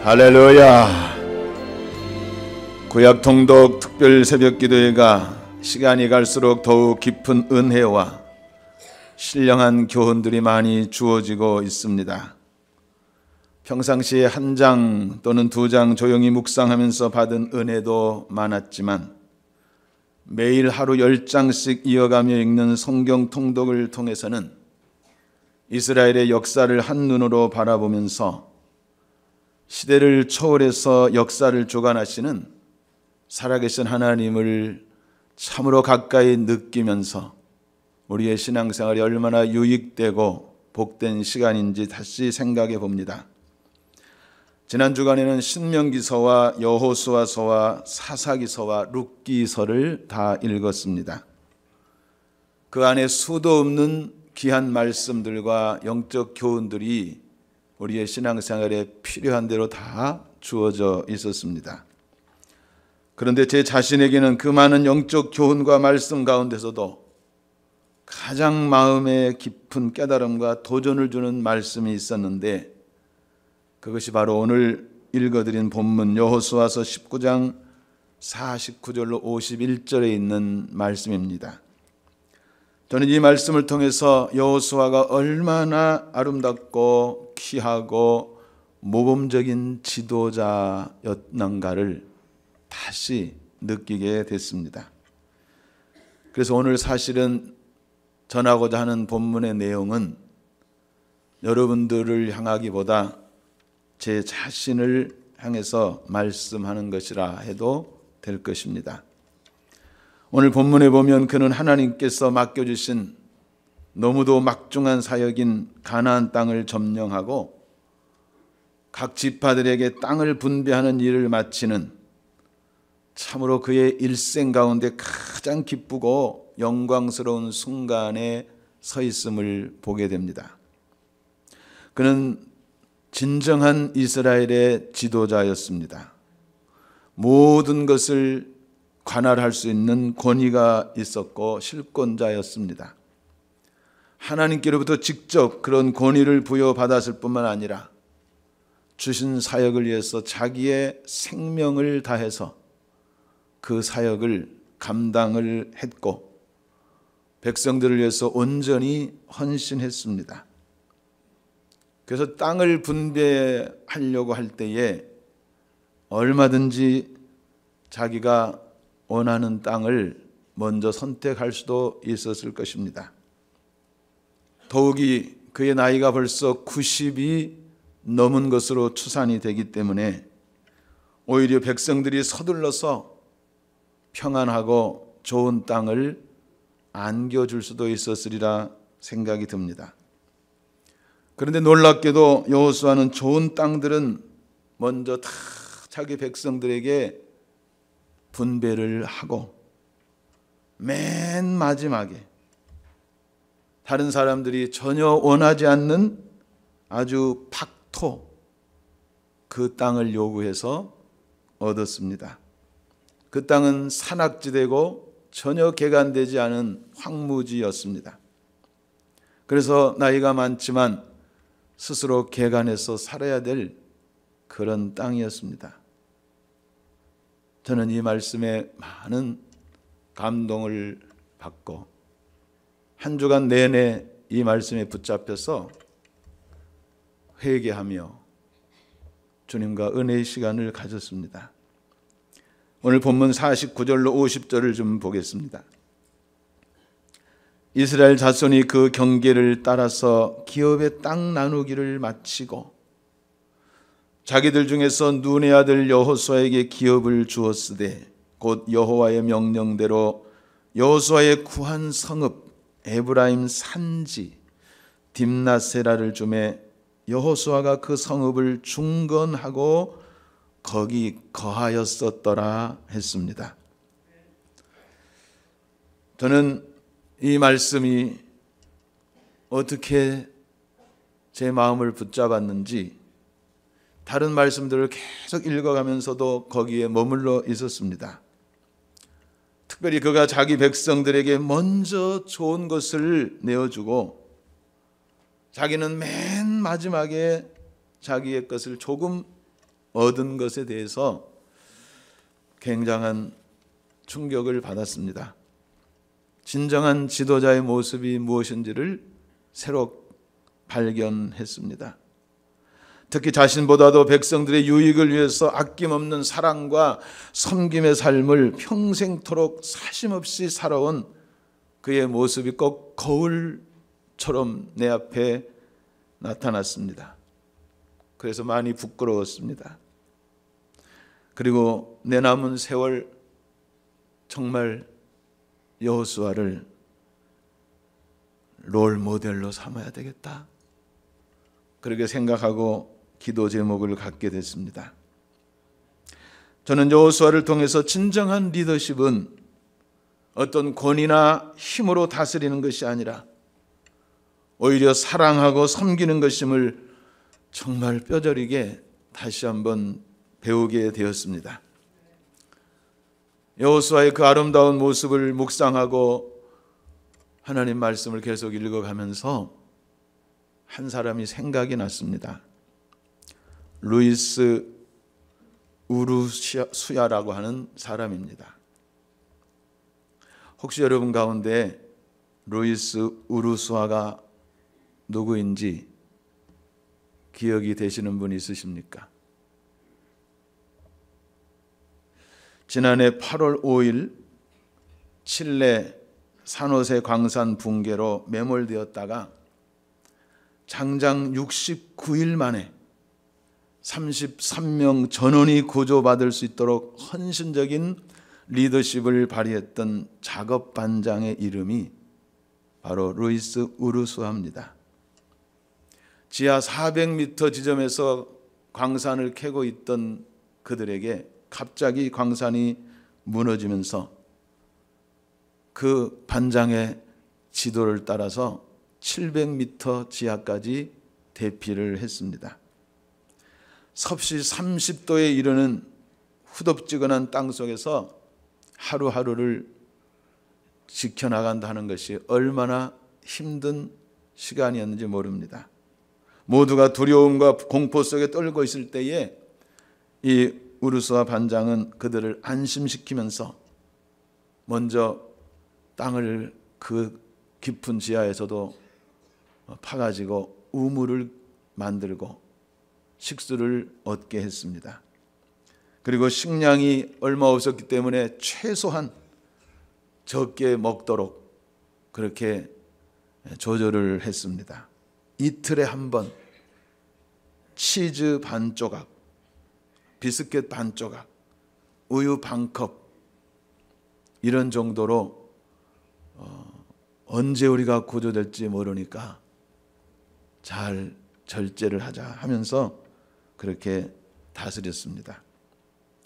할렐루야. 구약 통독 특별 새벽 기도회가 시간이 갈수록 더욱 깊은 은혜와 신령한 교훈들이 많이 주어지고 있습니다. 평상시에 한 장 또는 두 장 조용히 묵상하면서 받은 은혜도 많았지만 매일 하루 10장씩 이어가며 읽는 성경 통독을 통해서는 이스라엘의 역사를 한눈으로 바라보면서 시대를 초월해서 역사를 주관하시는 살아계신 하나님을 참으로 가까이 느끼면서 우리의 신앙생활이 얼마나 유익되고 복된 시간인지 다시 생각해 봅니다. 지난 주간에는 신명기서와 여호수아서와 사사기서와 룻기서를 다 읽었습니다. 그 안에 수도 없는 귀한 말씀들과 영적 교훈들이 우리의 신앙생활에 필요한 대로 다 주어져 있었습니다. 그런데 제 자신에게는 그 많은 영적 교훈과 말씀 가운데서도 가장 마음에 깊은 깨달음과 도전을 주는 말씀이 있었는데 그것이 바로 오늘 읽어드린 본문 여호수아서 19장 49절로 51절에 있는 말씀입니다. 저는 이 말씀을 통해서 여호수아가 얼마나 아름답고 귀하고 모범적인 지도자였는가를 다시 느끼게 됐습니다. 그래서 오늘 사실은 전하고자 하는 본문의 내용은 여러분들을 향하기보다 제 자신을 향해서 말씀하는 것이라 해도 될 것입니다. 오늘 본문에 보면 그는 하나님께서 맡겨주신 너무도 막중한 사역인 가나안 땅을 점령하고 각 지파들에게 땅을 분배하는 일을 마치는 참으로 그의 일생 가운데 가장 기쁘고 영광스러운 순간에 서 있음을 보게 됩니다. 그는 진정한 이스라엘의 지도자였습니다. 모든 것을 관할할 수 있는 권위가 있었고 실권자였습니다. 하나님께로부터 직접 그런 권위를 부여받았을 뿐만 아니라 주신 사역을 위해서 자기의 생명을 다해서 그 사역을 감당을 했고 백성들을 위해서 온전히 헌신했습니다. 그래서 땅을 분배하려고 할 때에 얼마든지 자기가 원하는 땅을 먼저 선택할 수도 있었을 것입니다. 더욱이 그의 나이가 벌써 90이 넘은 것으로 추산이 되기 때문에 오히려 백성들이 서둘러서 평안하고 좋은 땅을 안겨줄 수도 있었으리라 생각이 듭니다. 그런데 놀랍게도 여호수아는 좋은 땅들은 먼저 다 자기 백성들에게 분배를 하고 맨 마지막에 다른 사람들이 전혀 원하지 않는 아주 팍토 그 땅을 요구해서 얻었습니다. 그 땅은 산악지대고 전혀 개간되지 않은 황무지였습니다. 그래서 나이가 많지만 스스로 개간해서 살아야 될 그런 땅이었습니다. 저는 이 말씀에 많은 감동을 받고 한 주간 내내 이 말씀에 붙잡혀서 회개하며 주님과 은혜의 시간을 가졌습니다. 오늘 본문 49절로 50절을 좀 보겠습니다. 이스라엘 자손이 그 경계를 따라서 기업의 땅 나누기를 마치고 자기들 중에서 눈의 아들 여호수아에게 기업을 주었으되 곧 여호와의 명령대로 여호수아의 구한 성읍 에브라임 산지 딥나세라를 주매 여호수아가 그 성읍을 중건하고 거기 거하였었더라 했습니다. 저는 이 말씀이 어떻게 제 마음을 붙잡았는지 다른 말씀들을 계속 읽어가면서도 거기에 머물러 있었습니다. 특별히 그가 자기 백성들에게 먼저 좋은 것을 내어주고 자기는 맨 마지막에 자기의 것을 조금 얻은 것에 대해서 굉장한 충격을 받았습니다. 진정한 지도자의 모습이 무엇인지를 새로 발견했습니다. 특히 자신보다도 백성들의 유익을 위해서 아낌없는 사랑과 섬김의 삶을 평생토록 사심없이 살아온 그의 모습이 꼭 거울처럼 내 앞에 나타났습니다. 그래서 많이 부끄러웠습니다. 그리고 내 남은 세월 정말 여호수아를 롤 모델로 삼아야 되겠다, 그렇게 생각하고 기도 제목을 갖게 됐습니다. 저는 여호수아를 통해서 진정한 리더십은 어떤 권위나 힘으로 다스리는 것이 아니라 오히려 사랑하고 섬기는 것임을 정말 뼈저리게 다시 한번 배우게 되었습니다. 여호수아의 그 아름다운 모습을 묵상하고 하나님 말씀을 계속 읽어가면서 한 사람이 생각이 났습니다. 루이스 우루수야라고 하는 사람입니다. 혹시 여러분 가운데 루이스 우루수아가 누구인지 기억이 되시는 분 있으십니까? 지난해 8월 5일 칠레 산호세 광산 붕괴로 매몰되었다가 장장 69일 만에 33명 전원이 구조받을 수 있도록 헌신적인 리더십을 발휘했던 작업반장의 이름이 바로 루이스 우루수아입니다. 지하 400m 지점에서 광산을 캐고 있던 그들에게 갑자기 광산이 무너지면서 그 반장의 지도를 따라서 700m 지하까지 대피를 했습니다. 섭씨 30도에 이르는 후덥지근한 땅 속에서 하루하루를 지켜나간다 하는 것이 얼마나 힘든 시간이었는지 모릅니다. 모두가 두려움과 공포 속에 떨고 있을 때에 이 우루수아 반장은 그들을 안심시키면서 먼저 땅을 그 깊은 지하에서도 파가지고 우물을 만들고 식수를 얻게 했습니다. 그리고 식량이 얼마 없었기 때문에 최소한 적게 먹도록 그렇게 조절을 했습니다. 이틀에 한 번 치즈 반 조각, 비스켓 반 조각, 우유 반 컵, 이런 정도로 언제 우리가 구조될지 모르니까 잘 절제를 하자 하면서 그렇게 다스렸습니다.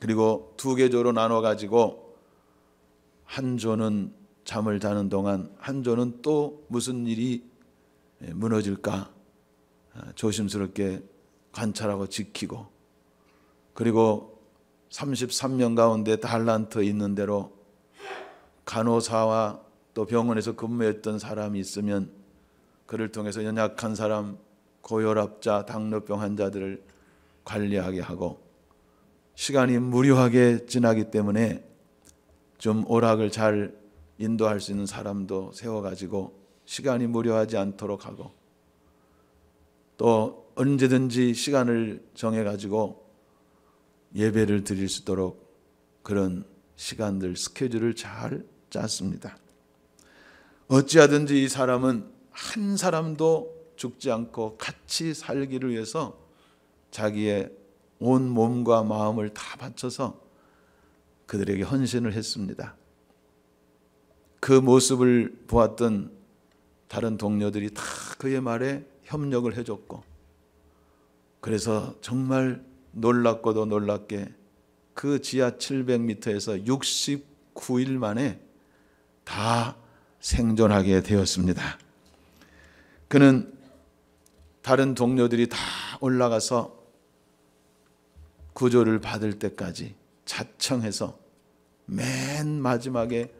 그리고 두 개 조로 나눠 가지고 한 조는 잠을 자는 동안 한 조는 또 무슨 일이 무너질까 조심스럽게 관찰하고 지키고, 그리고 33명 가운데 달란트 있는 대로 간호사와 또 병원에서 근무했던 사람이 있으면 그를 통해서 연약한 사람, 고혈압자, 당뇨병 환자들을 관리하게 하고, 시간이 무료하게 지나기 때문에 좀 오락을 잘 인도할 수 있는 사람도 세워가지고 시간이 무료하지 않도록 하고, 또 언제든지 시간을 정해가지고 예배를 드릴 수 있도록 그런 시간들, 스케줄을 잘 짰습니다. 어찌하든지 이 사람은 한 사람도 죽지 않고 같이 살기를 위해서 자기의 온 몸과 마음을 다 바쳐서 그들에게 헌신을 했습니다. 그 모습을 보았던 다른 동료들이 다 그의 말에 협력을 해줬고, 그래서 정말 놀랍고도 놀랍게 그 지하 700m에서 69일 만에 다 생존하게 되었습니다. 그는 다른 동료들이 다 올라가서 구조를 받을 때까지 자청해서 맨 마지막에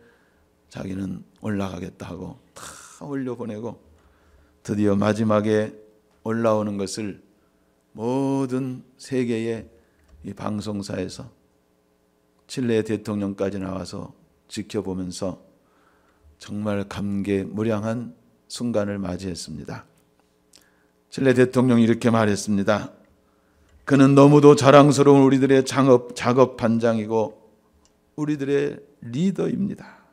자기는 올라가겠다 하고 다 올려보내고, 드디어 마지막에 올라오는 것을 모든 세계의 이 방송사에서 칠레 대통령까지 나와서 지켜보면서 정말 감개무량한 순간을 맞이했습니다. 칠레 대통령이 이렇게 말했습니다. 그는 너무도 자랑스러운 우리들의 작업 반장이고 우리들의 리더입니다.